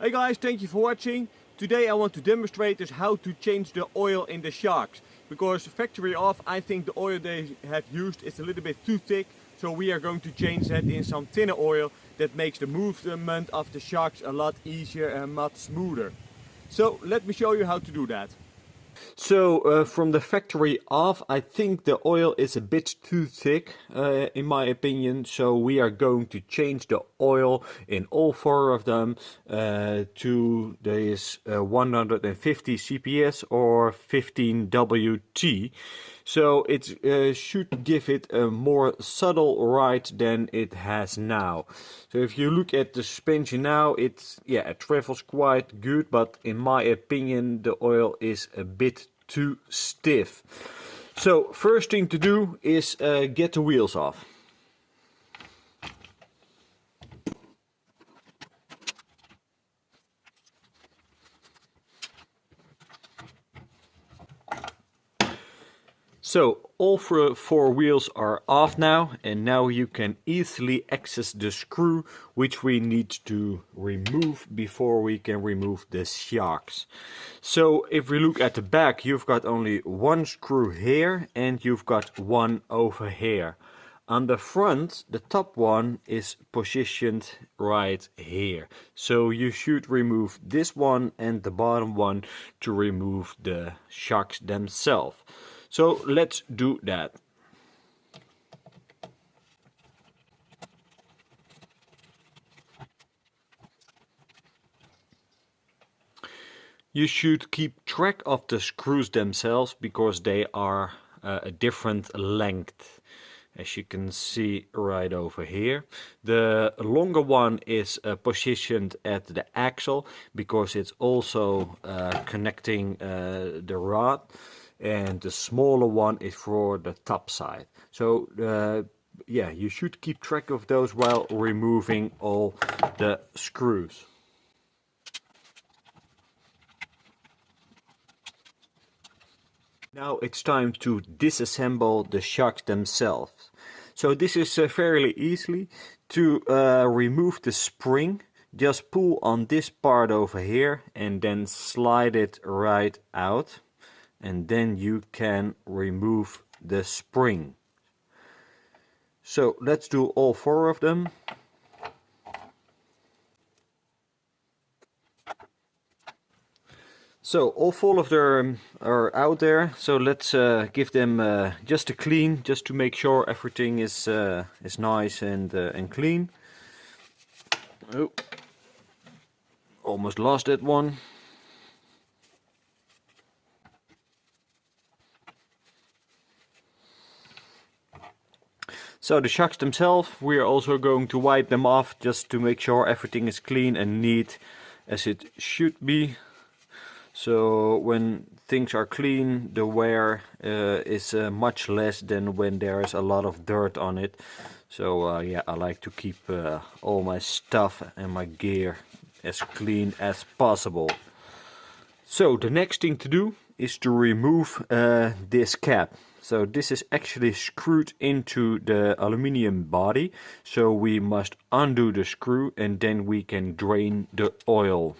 Hey guys, thank you for watching. Today I want to demonstrate us how to change the oil in the sharks. Because factory off, I think the oil they have used is a little bit too thick. So we are going to change that in some thinner oil that makes the movement of the sharks a lot easier and much smoother. So let me show you how to do that. So from the factory off, I think the oil is a bit too thick in my opinion. So we are going to change the oil in all four of them to this 150 CPS or 15 WT. So it should give it a more subtle ride than it has now. So if you look at the suspension now, it travels quite good, but in my opinion the oil is a bit too stiff. So first thing to do is get the wheels off. So all four wheels are off now, and now you can easily access the screw which we need to remove before we can remove the shocks. So if we look at the back, you've got only one screw here and you've got one over here. On the front, the top one is positioned right here. So you should remove this one and the bottom one to remove the shocks themselves. So let's do that. You should keep track of the screws themselves because they are a different length. As you can see right over here. The longer one is positioned at the axle because it's also connecting the rod. And the smaller one is for the top side. So you should keep track of those while removing all the screws. Now it's time to disassemble the shocks themselves. So this is fairly easy. To remove the spring, just pull on this part over here and then slide it right out. And then you can remove the spring. So let's do all four of them. So all four of them are out there. So let's give them just a clean, just to make sure everything is nice and clean. Oh, almost lost that one. So the shocks themselves, we are also going to wipe them off just to make sure everything is clean and neat as it should be. So when things are clean, the wear is much less than when there is a lot of dirt on it. So I like to keep all my stuff and my gear as clean as possible. So the next thing to do is to remove this cap. So this is actually screwed into the aluminium body. So we must undo the screw and then we can drain the oil.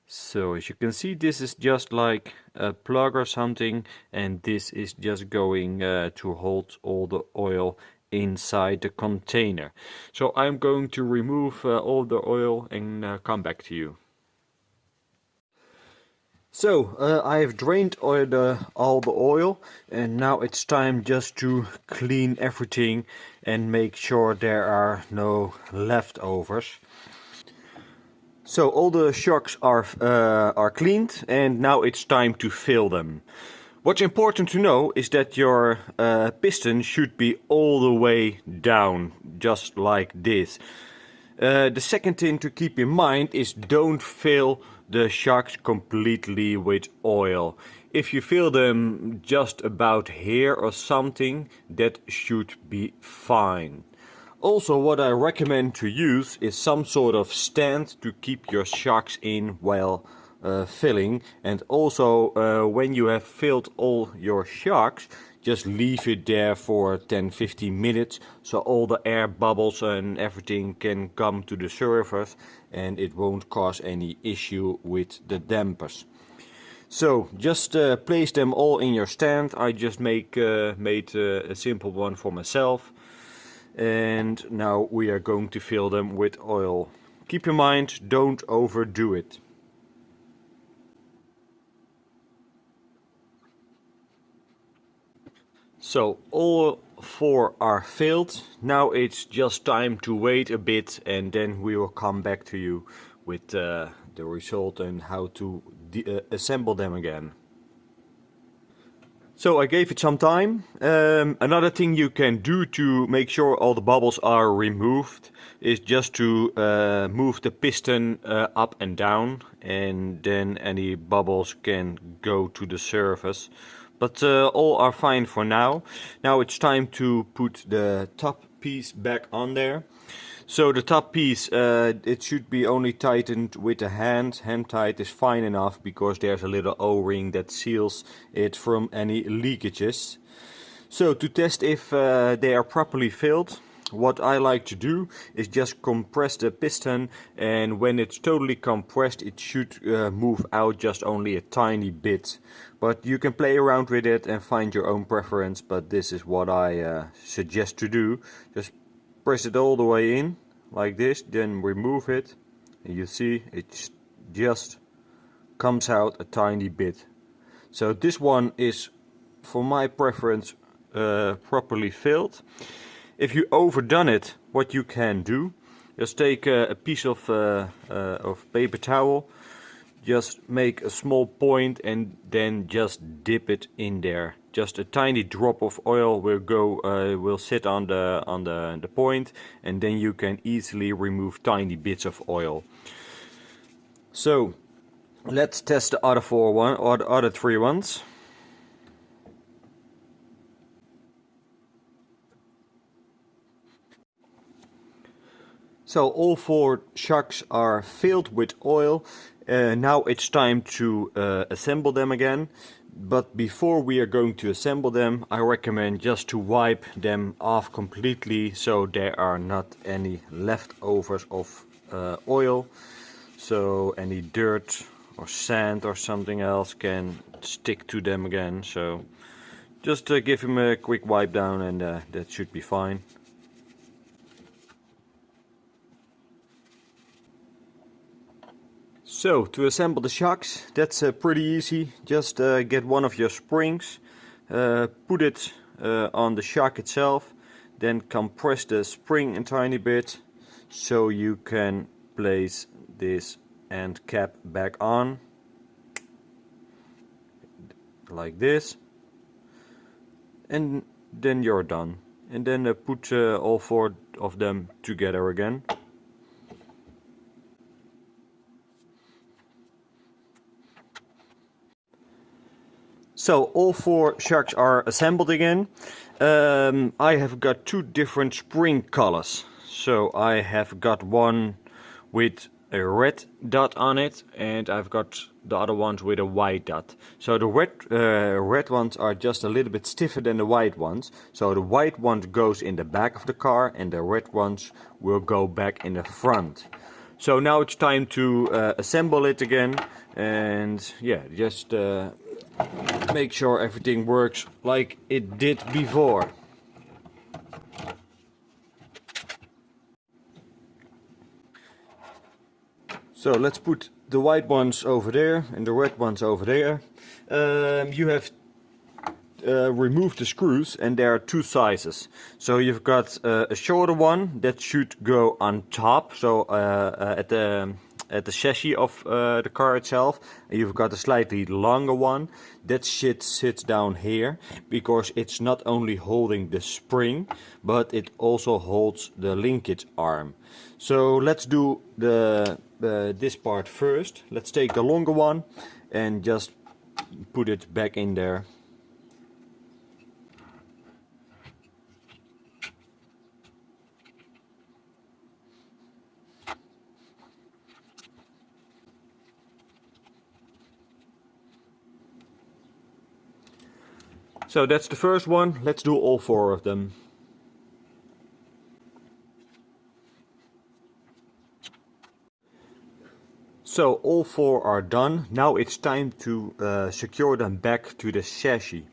So as you can see, this is just like a plug or something, and this is just going to hold all the oil inside the container. So I'm going to remove all the oil and come back to you. So I have drained all the oil, and now it's time just to clean everything and make sure there are no leftovers. So all the shocks are cleaned, and now it's time to fill them. What's important to know is that your piston should be all the way down, just like this. The second thing to keep in mind is don't fill the shocks completely with oil. If you fill them just about here or something, that should be fine. Also, what I recommend to use is some sort of stand to keep your shocks in while filling. And also when you have filled all your shocks, just leave it there for 10-15 minutes so all the air bubbles and everything can come to the surface and it won't cause any issue with the dampers. So just place them all in your stand. I just made a simple one for myself, and now we are going to fill them with oil. Keep in mind, don't overdo it. So all 4 are filled. Now it's just time to wait a bit and then we will come back to you with the result and how to assemble them again. So I gave it some time. Another thing you can do to make sure all the bubbles are removed is just to move the piston up and down, and then any bubbles can go to the surface. But all are fine for now. Now it's time to put the top piece back on there. So the top piece, it should be only tightened with the hand. Hand tight is fine enough because there's a little O-ring that seals it from any leakages. So to test if they are properly filled, what I like to do is just compress the piston, and when it's totally compressed it should move out just only a tiny bit. But you can play around with it and find your own preference, but this is what I suggest to do. Just press it all the way in like this, then remove it, and you see it just comes out a tiny bit. So this one is, for my preference, properly filled. If you overdone it, what you can do, just take a piece of paper towel, just make a small point and then just dip it in there. Just a tiny drop of oil will sit on the point, and then you can easily remove tiny bits of oil. So let's test the other other 3 ones. So all 4 shocks are filled with oil. Now it's time to assemble them again. But before we are going to assemble them, I recommend just to wipe them off completely so there are not any leftovers of oil. So any dirt or sand or something else can stick to them again. So just give them a quick wipe down and that should be fine. So to assemble the shocks, that's pretty easy. Just get one of your springs, put it on the shock itself, then compress the spring a tiny bit so you can place this end cap back on like this, and then you're done. And then put all 4 of them together again. So all 4 shocks are assembled again. I have got 2 different spring colors. So I have got one with a red dot on it, and I've got the other ones with a white dot. So the red ones are just a little bit stiffer than the white ones. So the white one goes in the back of the car and the red ones will go back in the front. So now it's time to assemble it again, and yeah, just make sure everything works like it did before. So let's put the white ones over there and the red ones over there. You have removed the screws, and there are 2 sizes. So you've got a shorter one that should go on top, so at the chassis of the car itself. And you've got a slightly longer one that sits down here, because it's not only holding the spring, but it also holds the linkage arm. So let's do this part first. Let's take the longer one and just put it back in there. So that's the first one. Let's do all 4 of them. So all 4 are done. Now it's time to secure them back to the chassis.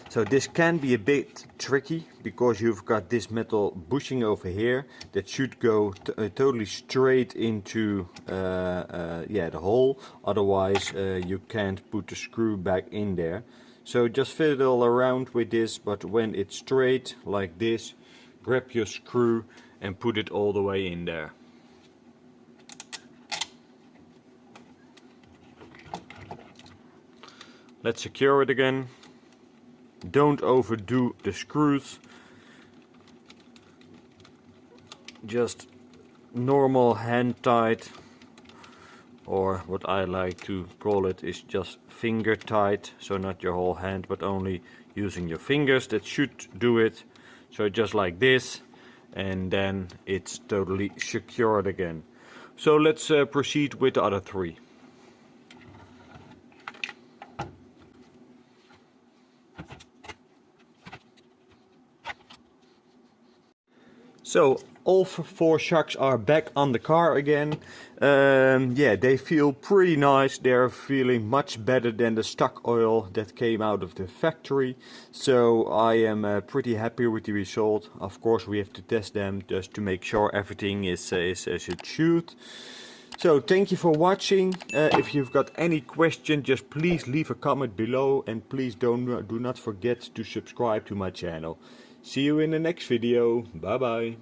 So this can be a bit tricky because you've got this metal bushing over here that should go totally straight into the hole. Otherwise you can't put the screw back in there. So just fiddle around with this, but when it's straight like this, grab your screw and put it all the way in there. Let's secure it again. Don't overdo the screws. Just normal hand tight, or what I like to call it is just finger tight. So not your whole hand, but only using your fingers. That should do it. So just like this, and then it's totally secured again. So let's proceed with the other 3. So all 4 shocks are back on the car again. Yeah, they feel pretty nice. They're feeling much better than the stock oil that came out of the factory. So I am pretty happy with the result. Of course we have to test them just to make sure everything is as it should. So thank you for watching. If you've got any question, just please leave a comment below, and please do not forget to subscribe to my channel. See you in the next video. Bye bye.